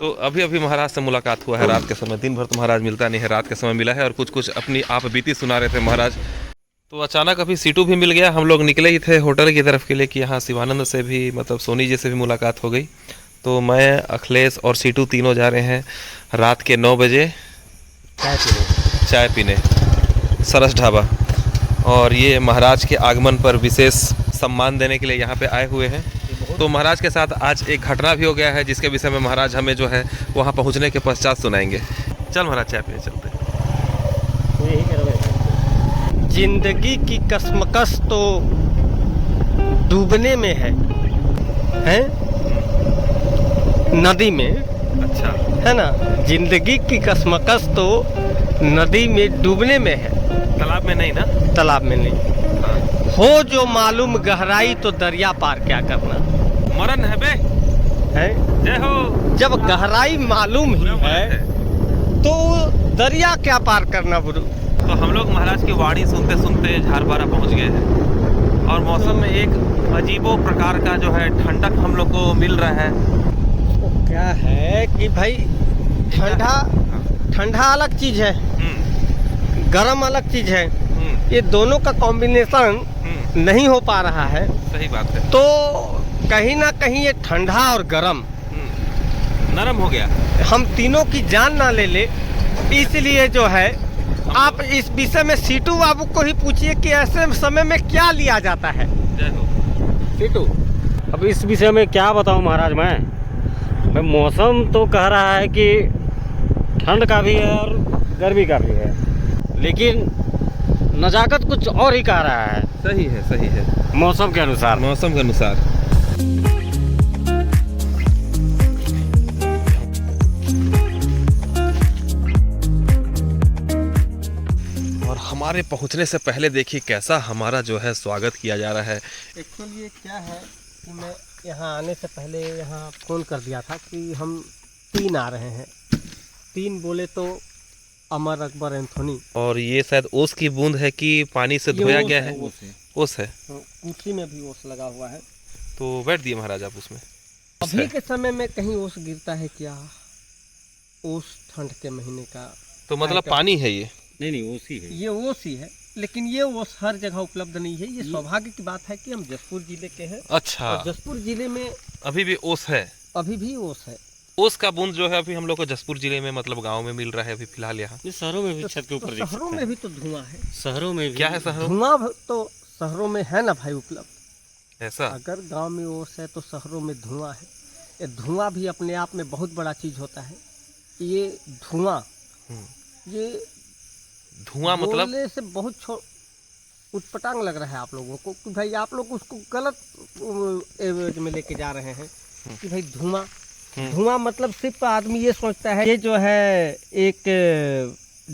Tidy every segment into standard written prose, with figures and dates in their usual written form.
तो अभी अभी महाराज से मुलाकात हुआ है रात के समय। दिन भर तो महाराज मिलता नहीं है, रात के समय मिला है और कुछ कुछ अपनी आप बीती सुना रहे थे महाराज। तो अचानक अभी सीटू भी मिल गया। हम लोग निकले ही थे होटल की तरफ के लिए कि यहाँ शिवानंद से भी मतलब सोनी जी से भी मुलाकात हो गई। तो मैं अखिलेश और सीटू तीनों जा रहे हैं रात के 9 बजे चाय पीने सरस ढाबा। और ये महाराज के आगमन पर विशेष सम्मान देने के लिए यहाँ पे आए हुए हैं। तो महाराज के साथ आज एक घटना भी हो गया है जिसके विषय में महाराज हमें जो है वहाँ पहुँचने के पश्चात सुनाएंगे। चल महाराज चाय पीने चलते हैं। जिंदगी की कसमकस तो डूबने में है नदी में। अच्छा है ना, जिंदगी की कसमकस तो नदी में डूबने में है, तालाब में नहीं ना? तालाब में नहीं। हो जो मालूम गहराई तो दरिया पार क्या करना। मरण है बे है जय हो। जब गहराई मालूम ही है तो दरिया क्या पार करना बुरू। तो हम लोग महाराज की वाणी सुनते सुनते झारबारा पहुंच गए हैं और मौसम में एक अजीबो प्रकार का जो है ठंडक हम लोग को मिल रहा है। तो क्या है कि भाई ठंडा अलग चीज है, गरम अलग चीज है। ये दोनों का कॉम्बिनेशन नहीं हो पा रहा है। सही बात है। तो कहीं ना कहीं ये ठंडा और गरम नरम हो गया। हम तीनों की जान ना ले ले, इसलिए जो है आप इस विषय में सीटू बाबू को ही पूछिए कि ऐसे समय में क्या लिया जाता है। जय हो सीटू। अब इस विषय में क्या बताऊं महाराज। मैं मौसम तो कह रहा है कि ठंड का भी है और गर्मी का भी है, लेकिन नजाकत कुछ और ही कह रहा है। सही है, सही है। मौसम के अनुसार। मौसम के अनुसार। और हमारे पहुंचने से पहले देखिए कैसा हमारा जो है स्वागत किया जा रहा है। एक्चुअली ये क्या है कि मैं यहाँ आने से पहले यहाँ फ़ोन कर दिया था कि हम 3 आ रहे हैं। 3 बोले तो अमर अकबर एंथोनी। और ये शायद ओस की बूंद है कि पानी से धोया गया है। ओस है। कुर्सी में भी ओस लगा हुआ है। तो बैठ दिए महाराज आप उसमें। अभी के समय में कहीं ओस गिरता है क्या? ओस ठंड के महीने का तो मतलब पानी है ये? नहीं ओसी है। ये ओस ही है, लेकिन ये ओस हर जगह उपलब्ध नहीं है। ये सौभाग्य की बात है कि हम जसपुर जिले के हैं। अच्छा। और जसपुर जिले में अभी भी ओस है? अभी भी ओस है। ओस का बूंद जो है अभी हम लोग को जसपुर जिले में मतलब गांव में मिल रहा है अभी फिलहाल यहाँ। शहरों में भी छत के ऊपर। शहरों में भी तो धुआं है। शहरों में भी क्या है? शहरों धुआं तो शहरों में है ना भाई उपलब्ध। ऐसा? अगर गांव में ओस है तो शहरों में धुआं है। ये धुआं भी अपने आप में बहुत बड़ा चीज होता है। ये धुआं, ये धुआं मतलब बोलने से बहुत उटपटांग लग रहा है आप लोगों को कि भाई आप लोग उसको गलत एवरेज में लेके जा रहे हैं कि भाई धुआं मतलब सिर्फ आदमी ये सोचता है ये जो है एक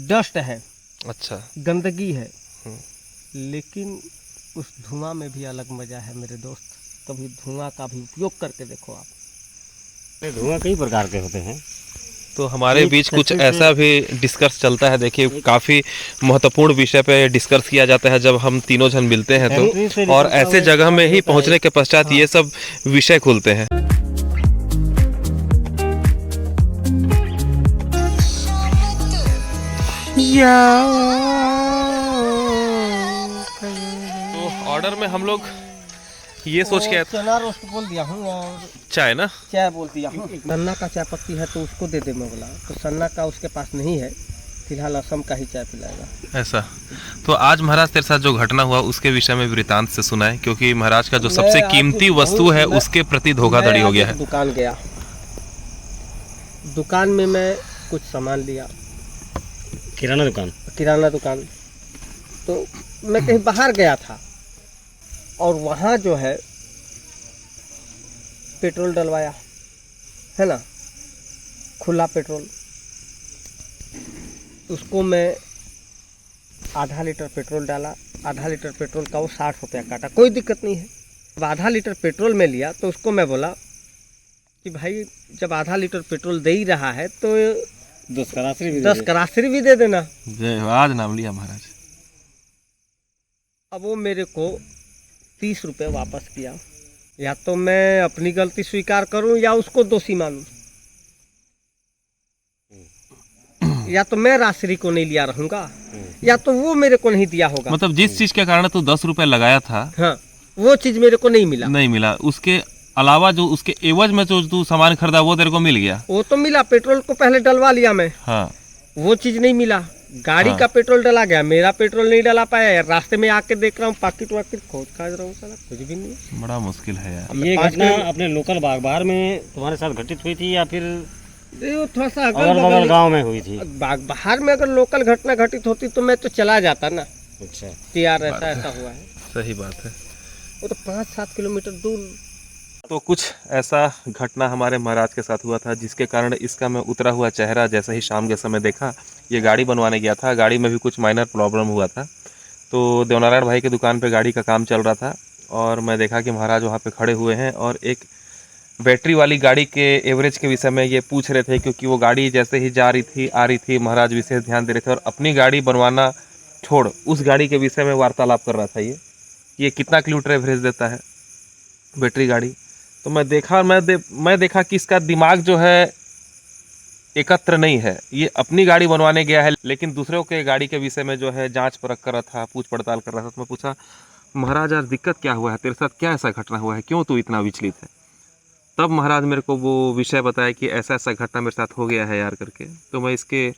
डस्ट है। अच्छा। गंदगी है। लेकिन उस धुआं में भी अलग मजा है मेरे दोस्त। कभी धुआं का भी उपयोग करके देखो आप। धुआं कई प्रकार के होते हैं। तो हमारे बीच कुछ ऐसा भी डिस्कस चलता है। देखिए काफ़ी महत्वपूर्ण विषय पे डिस्कस किया जाता है जब हम तीनों जन मिलते हैं तो, और ऐसे जगह में ही पहुंचने के पश्चात ये सब विषय खुलते हैं। तो ऑर्डर में हम लोग ये सोच के चना रोस्ट बोल दिया हूँ और चाय ना चाय बोल दिया हूँ। सन्ना का चाय पत्ती है तो उसको दे दे मैं बोला। तो सन्ना का उसके पास नहीं है, फिलहाल असम का ही चाय पिलाएगा। ऐसा? तो आज महाराज तेरे साथ जो घटना हुआ उसके विषय में वृतांत से सुनाए, क्योंकि महाराज का जो सबसे कीमती वस्तु है उसके प्रति धोखाधड़ी हो गया है। दुकान गया, दुकान में मैं कुछ सामान लिया। किराना दुकान। तो मैं कहीं बाहर गया था और वहाँ जो है पेट्रोल डलवाया है ना, खुला पेट्रोल। उसको मैं आधा लीटर पेट्रोल डाला। आधा लीटर पेट्रोल का वो 60 रुपया काटा। कोई दिक्कत नहीं है। अब आधा लीटर पेट्रोल में लिया तो उसको मैं बोला कि भाई जब आधा लीटर पेट्रोल दे ही रहा है तो 10 करासरी भी दे देना। जय हो, आज नाम लिया महाराज। अब वो मेरे को 30 रुपये वापस किया। या तो मैं अपनी गलती स्वीकार करूं या उसको दोषी मानूं। या तो मैं राशि को नहीं लिया रहूंगा, या तो वो मेरे को नहीं दिया होगा। मतलब जिस चीज के कारण तू 10 रुपए लगाया था, हाँ, वो चीज मेरे को नहीं मिला। उसके अलावा जो उसके एवज में जो तू सामान खरीदा वो तेरे को मिल गया। वो तो मिला, पेट्रोल को पहले डलवा लिया मैं। हाँ, वो चीज नहीं मिला। गाड़ी हाँ। का पेट्रोल डला गया, मेरा पेट्रोल नहीं डला पाया यार। रास्ते में आके देख रहा हूँ पाकिट वाकिट खोज खाज रहा हूँ, साला कुछ भी नहीं है। बड़ा मुश्किल है यार। ये 5 घटना अपने लोकल बागबार में तुम्हारे साथ घटित हुई थी या फिर ये थोड़ा सा अगल बगल गाँव में हुई थी? बाहर में अगर लोकल घटना घटित होती तो मैं तो चला जाता ना अच्छा कि यार ऐसा हुआ है। सही बात है। वो तो 5-7 किलोमीटर दूर। तो कुछ ऐसा घटना हमारे महाराज के साथ हुआ था जिसके कारण इसका मैं उतरा हुआ चेहरा जैसे ही शाम के समय देखा, ये गाड़ी बनवाने गया था, गाड़ी में भी कुछ माइनर प्रॉब्लम हुआ था। तो देवनारायण भाई की दुकान पे गाड़ी का काम चल रहा था और मैं देखा कि महाराज वहाँ पे खड़े हुए हैं और एक बैटरी वाली गाड़ी के एवरेज के विषय में ये पूछ रहे थे, क्योंकि वो गाड़ी जैसे ही जा रही थी आ रही थी, महाराज विशेष ध्यान दे रहे थे और अपनी गाड़ी बनवाना छोड़ उस गाड़ी के विषय में वार्तालाप कर रहा था ये कितना किलोमीटर एवरेज देता है बैटरी गाड़ी। तो मैं देखा मैं देखा कि इसका दिमाग जो है एकत्र नहीं है, ये अपनी गाड़ी बनवाने गया है लेकिन दूसरों के गाड़ी के विषय में जो है जांच परख कर रहा था, पूछ पड़ताल कर रहा था। तो मैं पूछा, महाराज यार दिक्कत क्या हुआ है, तेरे साथ क्या ऐसा घटना हुआ है, क्यों तू इतना विचलित है? तब महाराज मेरे को वो विषय बताया कि ऐसा ऐसा घटना मेरे साथ हो गया है यार करके। तो मैं इसके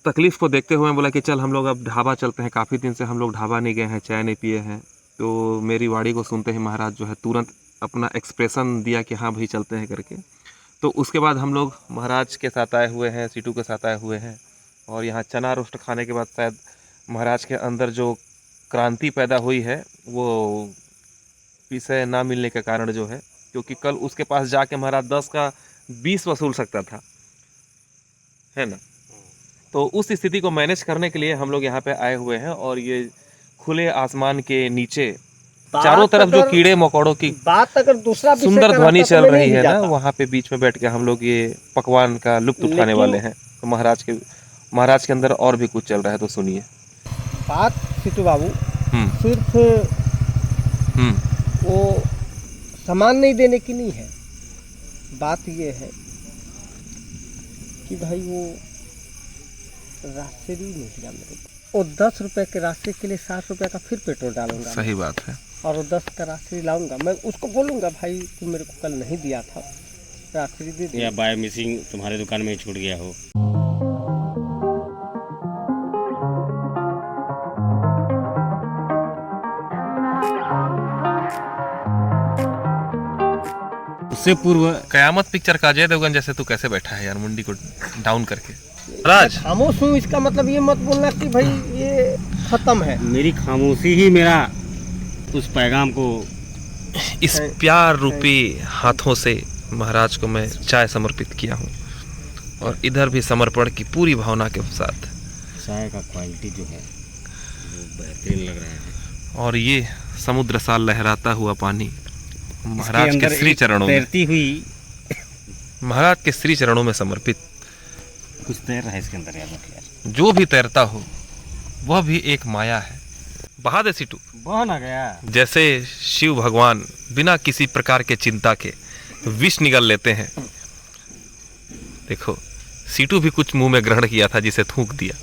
तकलीफ़ को देखते हुए बोला कि चल हम लोग अब ढाबा चलते हैं, काफ़ी दिन से हम लोग ढाबा नहीं गए हैं, चाय नहीं पिए हैं। तो मेरी वाड़ी को सुनते ही महाराज जो है तुरंत अपना एक्सप्रेशन दिया कि हाँ भाई चलते हैं करके। तो उसके बाद हम लोग महाराज के साथ आए हुए हैं, सीटू के साथ आए हुए हैं और यहाँ चना रोस्ट खाने के बाद शायद महाराज के अंदर जो क्रांति पैदा हुई है वो विषय ना मिलने के कारण जो है, क्योंकि कल उसके पास जाके महाराज 10 का 20 वसूल सकता था, है ना। तो उस स्थिति को मैनेज करने के लिए हम लोग यहाँ पे आए हुए हैं और ये खुले आसमान के नीचे चारों तरफ जो कीड़े मकोड़ों की बात अगर दूसरा विषय सुंदर का ध्वनि रहता चल तो मैं रही नहीं है ना, जाता। वहाँ पे बीच में बैठ के हम लोग ये पकवान का लुत्फ उठाने लेकिन- वाले हैं। तो महाराज के अंदर और भी कुछ चल रहा है, तो सुनिए। बात सीटू बाबू हम्म सिर्फ हम्म वो सामान नहीं देने की नहीं है, बात ये है कि भाई वो रास्ते भी नहीं दिया मेरे को। वो 10 रुपए के रास्ते के लिए 60 रुपए का फिर पेट्रोल डालूंगा सही बात है। और वो 10 का रास्ते लाऊंगा। मैं उसको बोलूंगा भाई तू मेरे को कल नहीं दिया था, रास्ते दे दे। या बाय मिसिंग तुम्हारे दुकान में ही छूट गया हो। उससे पूर्व कयामत पिक्चर का अजय देवगन जैसे तू कैसे बैठा है यार, मुंडी को डाउन करके। महाराज खामोश हूँ, इसका मतलब ये मत बोलना कि भाई ये खत्म है। मेरी खामोशी ही मेरा उस पैगाम को इस प्यार रूपी हाथों से महाराज को मैं चाय समर्पित किया हूँ और इधर भी समर्पण की पूरी भावना के साथ। चाय का क्वालिटी जो है वो बेहतरीन लग रहा है। और ये समुद्र सा लहराता हुआ पानी महाराज इसके के अंदर श्री एक चरणों में, तैरती हुई महाराज के श्री चरणों में समर्पित। कुछ तैर रहा है इसके अंदर यार। जो भी तैरता हो वह भी एक माया है। बहा दे सीटू। बह ना गया। जैसे शिव भगवान बिना किसी प्रकार के चिंता के विष निगल लेते हैं। देखो सीटू भी कुछ मुंह में ग्रहण किया था जिसे थूक दिया,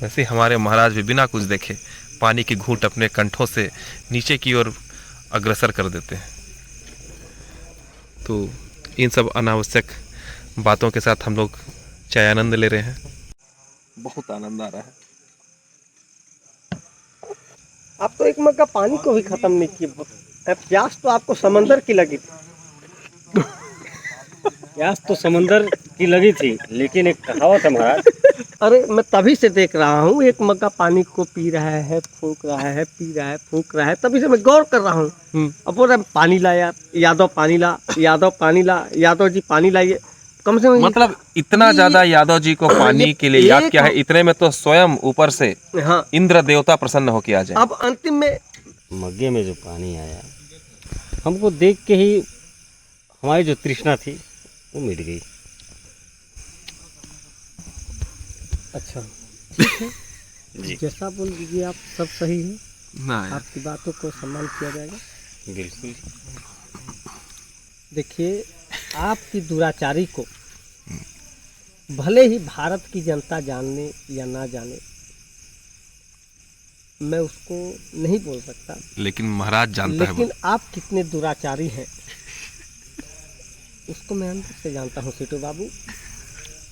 वैसे हमारे महाराज भी बिना कुछ देखे पानी की घूंट अपने कंठों से नीचे की ओर अग्रसर कर देते हैं। तो इन सब अनावश्यक बातों के साथ हम लोग चाय आनंद ले रहे हैं। बहुत आनंद आ रहा है। आप तो एक मग्गा पानी को भी खत्म नहीं किए। प्यास तो आपको समंदर की लगी थी। प्यास तो समंदर की लगी थी, लेकिन एक कहावत है महाराज। अरे मैं तभी से देख रहा हूँ, एक मग्गा पानी को पी रहा है, फूंक रहा है, पी रहा है, फूंक रहा है, तभी से मैं गौर कर रहा हूँ। अब बोल रहा है पानी ला यार, यादव पानी ला, यादव पानी ला, यादव जी पानी लाइए। कम से कम मतलब इतना ज्यादा यादव जी को पानी के लिए याद किया है, इतने में तो स्वयं ऊपर से हाँ इंद्र देवता प्रसन्न होके आ जाए। अब अंतिम में मग्गे में जो पानी आया, हमको देख के ही हमारी जो तृष्णा थी वो मिट गई। अच्छा जी जैसा बोल दीजिए आप, सब सही है। ना आपकी बातों को सम्मान किया जाएगा। बिल्कुल। देखिए आपकी दुराचारी को भले ही भारत की जनता जानने या ना जाने, मैं उसको नहीं बोल सकता, लेकिन महाराज जानता है लेकिन आप कितने दुराचारी हैं उसको मैं अंदर से जानता हूँ सीटू बाबू।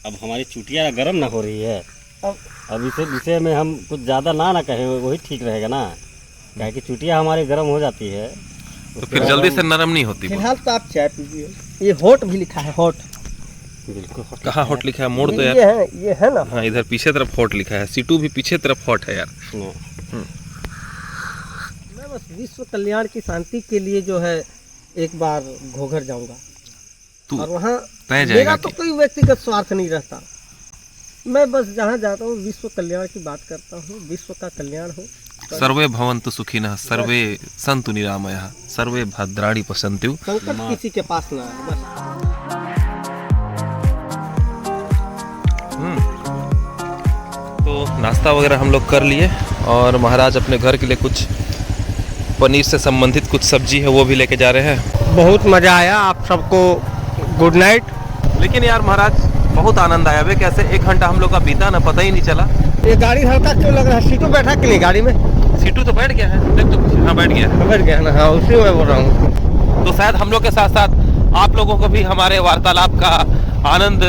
अब हमारी चुटिया गर्म ना हो रही है, अब अब इसे विषय में हम कुछ ज़्यादा ना कहें, वही ठीक रहेगा ना, क्या कि चुटिया हमारी गर्म हो जाती है तो फिर जल्दी से नरम नहीं होती। फिलहाल तो आप चाय पीजिए। ये होट भी लिखा है, होट। बिल्कुल कहाँ होट लिखा है? मोड़ तो यार। ये है ना। हाँ, इधर पीछे तरफ होट लिखा है, सीटू भी पीछे तरफ होट है यार। मैं बस विश्व कल्याण की शांति के लिए जो है एक बार घोघर जाऊंगा तू और वहाँ तय जाएगा मेरा तो कोई व्यक्तिगत स्वार्थ नहीं रहता। मैं बस जहाँ जाता हूँ विश्व कल्याण की बात करता हूँ, विश्व का कल्याण हो। सर्वे भवन्तु सुखिनः, सर्वे सन्तु निरामयः, सर्वे भद्राणि पश्यन्तु। संकट किसी के पास ना है बस। तो नाश्ता वगैरह हम लोग कर लिए और महाराज अपने घर के लिए कुछ पनीर से संबंधित कुछ सब्जी है वो भी लेके जा रहे हैं। बहुत मज़ा आया, आप सबको गुड नाइट। लेकिन यार महाराज बहुत आनंद आया वे, कैसे 1 घंटा हम लोग का बीता ना पता ही नहीं चला। ये गाड़ी हल्का क्यों लग रहा है? सीटू बैठा कि नहीं गाड़ी में? सीटू तो बैठ गया है, देख तो कुछ। हाँ बैठ गया है। बैठ गया ना, हाँ उसी में बोल रहा हूँ। तो शायद हम लोग के साथ साथ आप लोगों को भी हमारे वार्तालाप का आनंद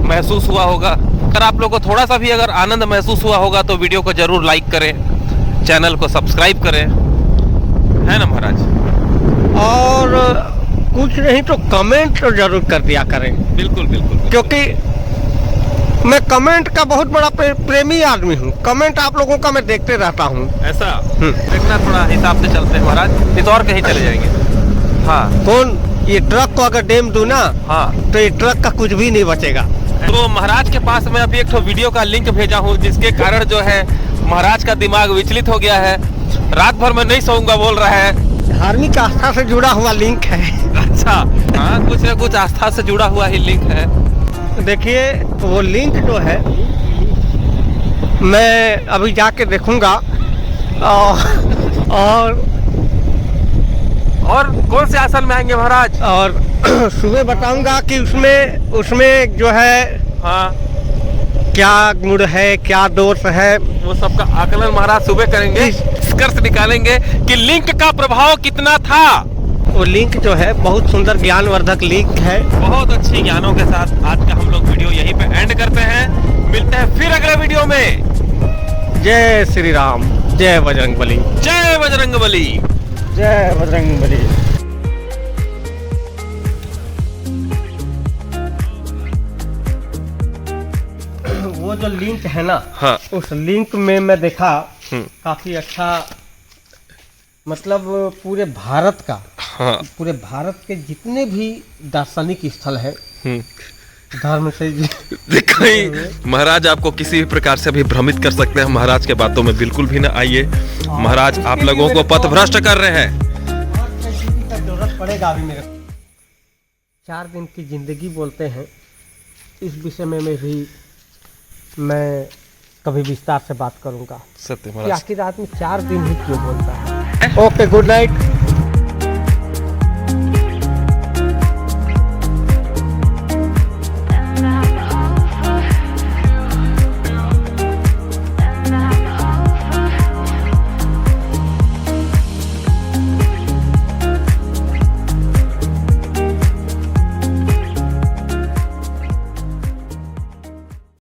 महसूस हुआ होगा। अगर आप लोगों को थोड़ा सा भी अगर आनंद महसूस हुआ होगा तो वीडियो को जरूर लाइक करें, चैनल को सब्सक्राइब करें, है ना महाराज? और कुछ नहीं तो कमेंट तो जरूर कर दिया करें। बिल्कुल बिल्कुल, क्योंकि मैं कमेंट का बहुत बड़ा प्रेमी आदमी हूँ। कमेंट आप लोगों का मैं देखते रहता हूँ। ऐसा देखना, थोड़ा हिसाब से चलते हैं महाराज, नहीं तो और कहीं चले जाएंगे। हाँ कौन ये ट्रक को अगर डेम दूं ना, हाँ, तो ये ट्रक का कुछ भी नहीं बचेगा। तो महाराज के पास मैं अभी एक तो वीडियो का लिंक भेजा हूँ जिसके कारण जो है महाराज का दिमाग विचलित हो गया है, रात भर में नहीं सोऊंगा बोल रहा है। धार्मिक आस्था से जुड़ा हुआ लिंक है। अच्छा, हाँ, कुछ न कुछ आस्था से जुड़ा हुआ ही लिंक है। देखिए वो लिंक जो है मैं अभी जाके देखूंगा और कौन से आसन में आएंगे महाराज? और सुबह बताऊंगा कि उसमें जो है हाँ, क्या गुण है, क्या दोष है, वो सबका आकलन महाराज सुबह करेंगे, निष्कर्ष निकालेंगे कि लिंक का प्रभाव कितना था। वो लिंक जो है बहुत सुंदर ज्ञानवर्धक लिंक है। बहुत अच्छी ज्ञानों के साथ आज का हम लोग वीडियो यहीं पे एंड करते हैं। मिलते हैं फिर अगले वीडियो में। जय श्री राम, जय बजरंगबली। जय बजरंगबली। जय बजरंगबली। वो जो लिंक है ना, हाँ, उस लिंक में मैं देखा काफी अच्छा, मतलब पूरे भारत का, हाँ, पूरे भारत के जितने भी दार्शनिक स्थल है धर्म से कहीं महाराज आपको किसी भी प्रकार से भी भ्रमित कर सकते हैं। महाराज के बातों में बिल्कुल भी ना आइए, महाराज आप लोगों को पथभ्रष्ट कर रहे हैं। जरूरत पड़ेगा अभी मेरे। 4 दिन की जिंदगी बोलते हैं, इस विषय में मैं कभी विस्तार से बात करूंगा सत्य कि महाराज। आखिर आदमी 4 दिन ही क्यों बोलता है। Okay, good night.